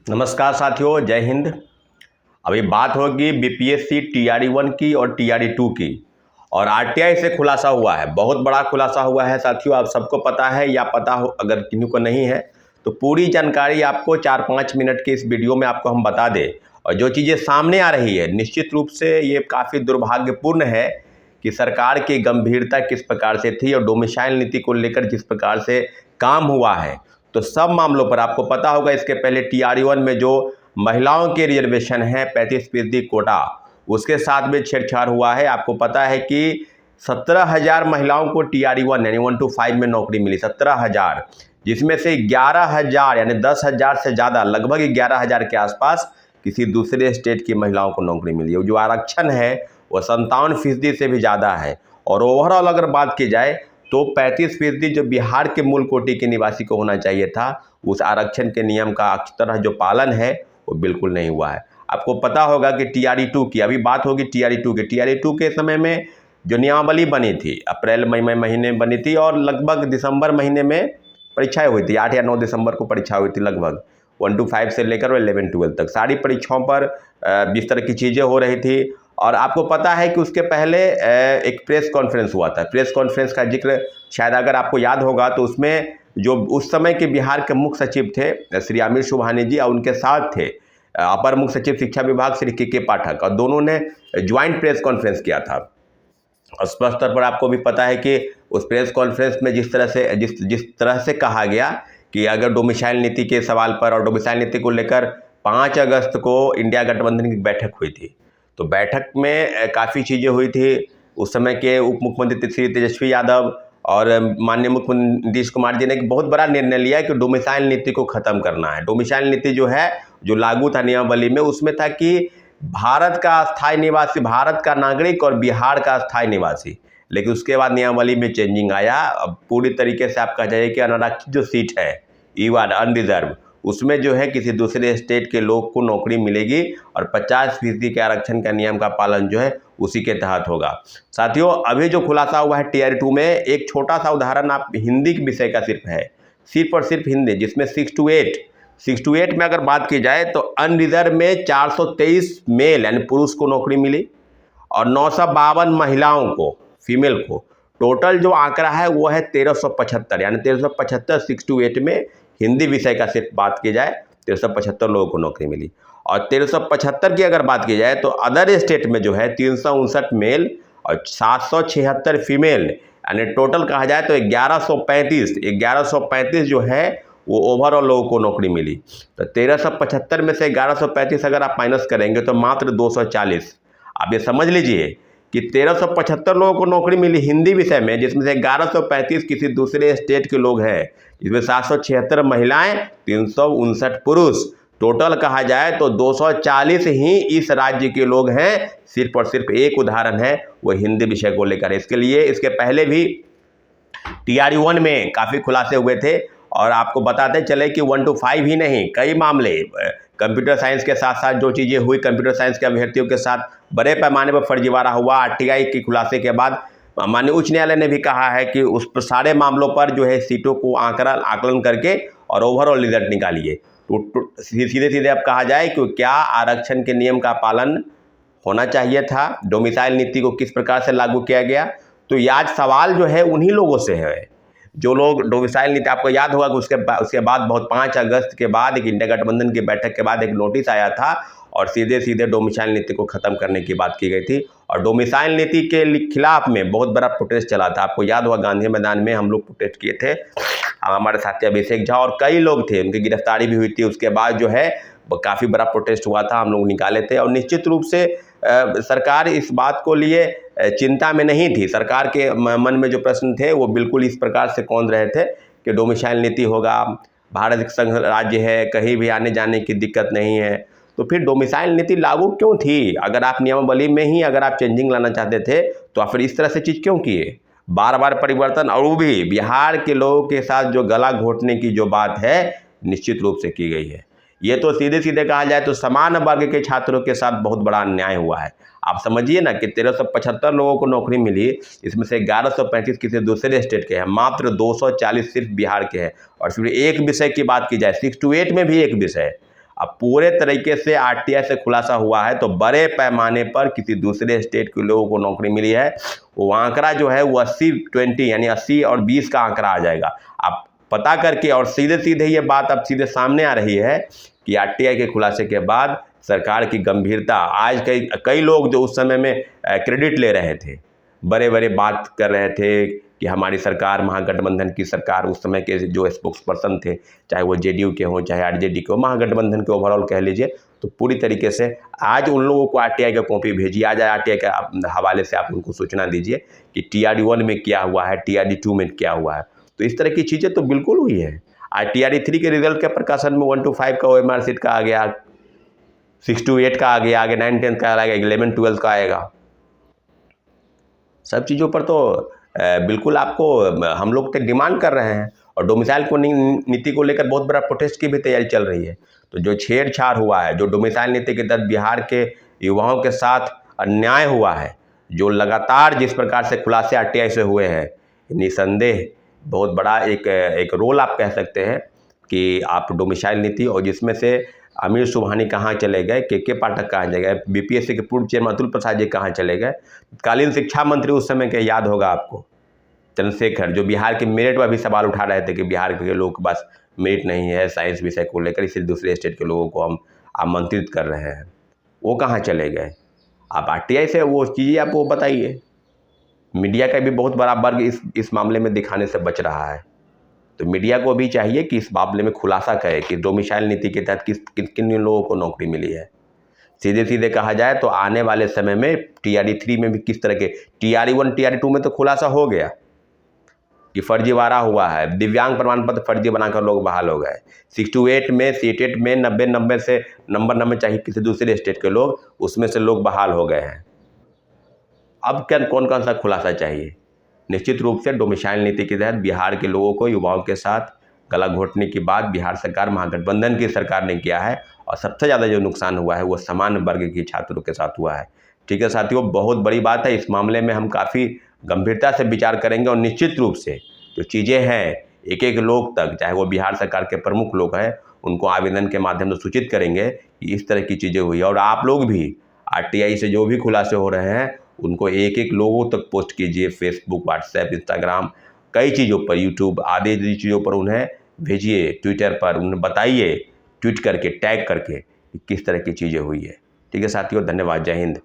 नमस्कार साथियों, जय हिंद। अभी बात होगी बीपीएससी टीआरई 1 की और टीआरई 2 की। और आरटीआई से खुलासा हुआ है, बहुत बड़ा खुलासा हुआ है साथियों। आप सबको पता है या पता हो, अगर किन्हीं को नहीं है तो पूरी जानकारी आपको 4-5 मिनट के इस वीडियो में आपको हम बता दें। और जो चीज़ें सामने आ रही है, निश्चित रूप से ये काफ़ी दुर्भाग्यपूर्ण है कि सरकार की गंभीरता किस प्रकार से थी और डोमिसाइल नीति को लेकर जिस प्रकार से काम हुआ है। तो सब मामलों पर आपको पता होगा, इसके पहले टीआरई 1 में जो महिलाओं के रिजर्वेशन है 35% कोटा, उसके साथ में छेड़छाड़ हुआ है। आपको पता है कि 17,000 महिलाओं को टीआरई 1 यानी 1 to 5 में नौकरी मिली, 17,000, जिसमें से 11,000 यानी 10,000 से ज़्यादा, लगभग 11,000 के आसपास किसी दूसरे स्टेट की महिलाओं को नौकरी मिली है। जो आरक्षण है वो 57% से भी ज़्यादा है। और ओवरऑल अगर बात की जाए तो 35% जो बिहार के मूल कोटि के निवासी को होना चाहिए था, उस आरक्षण के नियम का अच्छी तरह जो पालन है वो बिल्कुल नहीं हुआ है। आपको पता होगा कि टीआरई 2 की अभी बात होगी, टीआरई 2 की। टीआरई 2 के समय में जो नियमावली बनी थी, अप्रैल मई महीने में बनी थी और लगभग दिसंबर महीने में परीक्षाएं हुई थी। 8 या 9 दिसंबर को परीक्षा हुई थी, लगभग 1 to 5 से लेकर 11-12 तक सारी परीक्षाओं पर जिस तरह की चीज़ें हो रही थी। और आपको पता है कि उसके पहले एक प्रेस कॉन्फ्रेंस हुआ था। प्रेस कॉन्फ्रेंस का जिक्र शायद अगर आपको याद होगा तो उसमें जो उस समय के बिहार के मुख्य सचिव थे श्री आमिर सुबहानी जी, और उनके साथ थे अपर मुख्य सचिव शिक्षा विभाग श्री के पाठक, और दोनों ने ज्वाइंट प्रेस कॉन्फ्रेंस किया था। और स्पष्ट तौर पर आपको भी पता है कि उस प्रेस कॉन्फ्रेंस में जिस तरह से कहा गया कि अगर डोमिसाइल नीति के सवाल पर और डोमिसाइल नीति को लेकर 5 अगस्त को इंडिया गठबंधन की बैठक हुई थी। तो बैठक में काफ़ी चीज़ें हुई थी। उस समय के उप मुख्यमंत्री श्री तेजस्वी यादव और माननीय मुख्यमंत्री नीतीश कुमार जी ने एक बहुत बड़ा निर्णय लिया कि डोमिसाइल नीति को ख़त्म करना है। डोमिसाइल नीति जो है, जो लागू था नियमावली में, उसमें था कि भारत का स्थायी निवासी, भारत का नागरिक और बिहार का स्थायी निवासी। लेकिन उसके बाद नियमावली में चेंजिंग आया। अब पूरी तरीके से आप कह जाइए कि अनारक्षित जो सीट है, ईवान अनरिजर्व, उसमें जो है किसी दूसरे स्टेट के लोग को नौकरी मिलेगी और 50% के आरक्षण का नियम का पालन जो है उसी के तहत होगा। साथियों, अभी जो खुलासा हुआ है टीआरई 2 में, एक छोटा सा उदाहरण आप हिंदी के विषय का सिर्फ है, सिर्फ और सिर्फ हिंदी, जिसमें 6 to 8 में अगर बात की जाए तो अनरिजर्व में 423 मेल यानी पुरुष को नौकरी मिली और 952 महिलाओं को, फीमेल को। टोटल जो आंकड़ा है वो है 1375, यानी 1375 6 to 8 में हिंदी विषय का सिर्फ बात की जाए 1375 लोगों को नौकरी मिली। और 1375 की अगर बात की जाए तो अदर स्टेट में जो है 359 मेल और 776 फीमेल, यानी टोटल कहा जाए तो 1135 जो है वो ओवरऑल लोगों को नौकरी मिली। तो 1375 में से 1135 अगर आप माइनस करेंगे तो मात्र 240। आप ये समझ लीजिए कि 1375 लोगों को नौकरी मिली हिंदी विषय में, जिसमें से 1135 किसी दूसरे स्टेट के लोग हैं, जिसमें 776 महिलाएं, 359 पुरुष। टोटल कहा जाए तो 240 ही इस राज्य के लोग हैं। सिर्फ और सिर्फ एक उदाहरण है, वो हिंदी विषय को लेकर। इसके लिए इसके पहले भी टीआरई 1 में काफ़ी खुलासे हुए थे। और आपको बताते चले कि 1 to 5 ही नहीं, कई मामले कंप्यूटर साइंस के साथ साथ जो चीज़ें हुई, कंप्यूटर साइंस के अभ्यर्थियों के साथ बड़े पैमाने पर फर्जीवाड़ा हुआ। आरटीआई के खुलासे के बाद माननीय उच्च न्यायालय ने भी कहा है कि उस पर सारे मामलों पर जो है सीटों को आकलन करके और ओवरऑल रिजल्ट निकालिए। तो सीधे सीधे अब कहा जाए कि क्या आरक्षण के नियम का पालन होना चाहिए था, डोमिसाइल नीति को किस प्रकार से लागू किया गया। तो ये आज सवाल जो है उन्हीं लोगों से है जो लोग डोमिसाइल नीति, आपको याद होगा कि उसके बाद बहुत 5 अगस्त के बाद एक इंडिया गठबंधन की बैठक के बाद एक नोटिस आया था और सीधे सीधे डोमिसाइल नीति को ख़त्म करने की बात की गई थी। और डोमिसाइल नीति के खिलाफ में बहुत बड़ा प्रोटेस्ट चला था। आपको याद होगा गांधी मैदान में हम लोग प्रोटेस्ट किए थे, हमारे साथी अभिषेक झा और कई लोग थे, उनकी गिरफ्तारी भी हुई थी। उसके बाद जो है काफ़ी बड़ा प्रोटेस्ट हुआ था, हम लोग निकाले थे। और निश्चित रूप से सरकार इस बात को लिए चिंता में नहीं थी। सरकार के मन में जो प्रश्न थे वो बिल्कुल इस प्रकार से कौंध रहे थे कि डोमिसाइल नीति होगा, भारत संघ राज्य है, कहीं भी आने जाने की दिक्कत नहीं है। तो फिर डोमिसाइल नीति लागू क्यों थी? अगर आप नियमावली में ही अगर आप चेंजिंग लाना चाहते थे तो आप फिर इस तरह से चीज़ क्यों किए? बार बार परिवर्तन, और वो भी बिहार के लोगों के साथ जो गला घोटने की जो बात है निश्चित रूप से की गई है। ये तो सीधे सीधे कहा जाए तो समान वर्ग के छात्रों के साथ बहुत बड़ा अन्याय हुआ है। आप समझिए ना कि 1375 लोगों को नौकरी मिली, इसमें से 1135 किसी दूसरे स्टेट के हैं, मात्र 240 सिर्फ बिहार के हैं। और फिर एक विषय की बात की जाए 6 to 8 में भी एक विषय, अब पूरे तरीके से आरटीआई से खुलासा हुआ है तो बड़े पैमाने पर किसी दूसरे स्टेट के लोगों को नौकरी मिली है, वो आंकड़ा जो है वो 80-20 यानी 80 और 20 का आंकड़ा आ जाएगा। आप पता करके, और सीधे सीधे ये बात अब सीधे सामने आ रही है कि आरटीआई के खुलासे के बाद सरकार की गंभीरता, आज कई लोग जो उस समय में क्रेडिट ले रहे थे, बड़े बड़े बात कर रहे थे कि हमारी सरकार, महागठबंधन की सरकार, उस समय के जो स्पोक्स पर्सन थे, चाहे वो जेडीयू के हों चाहे आरजेडी के हों, महागठबंधन के ओवरऑल कह लीजिए, तो पूरी तरीके से आज उन लोगों को आरटीआई का कॉपी भेजिए, आज आरटीआई के हवाले से आप उनको सूचना दीजिए कि TRD 1 में क्या हुआ है, TRD 2 में क्या हुआ है। तो इस तरह की चीज़ें तो बिल्कुल हुई है। TRD 3 के रिजल्ट के प्रकाशन में 1 to 5 का OMR सीट का आ गया, 6 to 8 का आ गया, आगे 9, 10 का आएगा, 11, 12 का आएगा। सब चीज़ों पर तो बिल्कुल आपको हम लोग तो डिमांड कर रहे हैं, और डोमिसाइल को नीति को लेकर बहुत बड़ा प्रोटेस्ट की भी तैयारी चल रही है। तो जो छेड़छाड़ हुआ है, जो डोमिसाइल नीति के तहत बिहार के युवाओं के साथ अन्याय हुआ है, जो लगातार जिस प्रकार से खुलासे आरटीआई से हुए हैं, निसंदेह बहुत बड़ा एक रोल आप कह सकते हैं कि आप डोमिसाइल नीति, और जिसमें से आमिर सुबहानी कहाँ चले गए, के पाठक कहाँ चले गए, बीपीएससी के पूर्व चेयरमैन अतुल प्रसाद जी कहाँ चले गए, तत्कालीन शिक्षा मंत्री उस समय के याद होगा आपको, चंद्रशेखर, जो बिहार के मेरिट पर भी सवाल उठा रहे थे कि बिहार के लोगों के पास मेरिट नहीं है साइंस विषय को लेकर, इसलिए दूसरे स्टेट के लोगों को हम आमंत्रित कर रहे हैं, वो कहाँ चले गए। आप आरटीआई से वो चीज़ें आप वो बताइए। मीडिया का भी बहुत बड़ा वर्ग इस मामले में दिखाने से बच रहा है। तो मीडिया को भी चाहिए कि इस मामले में खुलासा करे कि डोमिसाइल नीति के तहत किन लोगों को नौकरी मिली है। सीधे सीधे कहा जाए तो आने वाले समय में TRD 3 में भी किस तरह के, TRD 1 TRD 2 में तो खुलासा हो गया कि फर्जीवाड़ा हुआ है, दिव्यांग प्रमाण पत्र फर्जी बनाकर लोग बहाल हो गए। 6 to 8 में सीटेट में 90 से नंबर चाहिए किसी दूसरे स्टेट के लोग, उसमें से लोग बहाल हो गए हैं। अब क्या कौन सा खुलासा चाहिए। निश्चित रूप से डोमिसाइल नीति के तहत बिहार के लोगों को, युवाओं के साथ गला घोटने की बात बिहार सरकार, महागठबंधन की सरकार ने किया है, और सबसे ज़्यादा जो नुकसान हुआ है वो सामान्य वर्ग के छात्रों के साथ हुआ है। ठीक है साथियों, बहुत बड़ी बात है, इस मामले में हम काफ़ी गंभीरता से विचार करेंगे, और निश्चित रूप से जो चीज़ें हैं एक एक लोग तक, चाहे वो बिहार सरकार के प्रमुख लोग हैं, उनको आवेदन के माध्यम से सूचित करेंगे कि इस तरह की चीज़ें हुई। और आप लोग भी आरटीआई से जो भी खुलासे हो रहे हैं उनको एक एक लोगों तक पोस्ट कीजिए, फेसबुक, व्हाट्सएप, इंस्टाग्राम, कई चीज़ों पर, यूट्यूब आदि चीज़ों पर उन्हें भेजिए, ट्विटर पर उन्हें बताइए, ट्वीट करके, टैग करके कि किस तरह की चीज़ें हुई है। ठीक है साथियों, धन्यवाद, जय हिंद।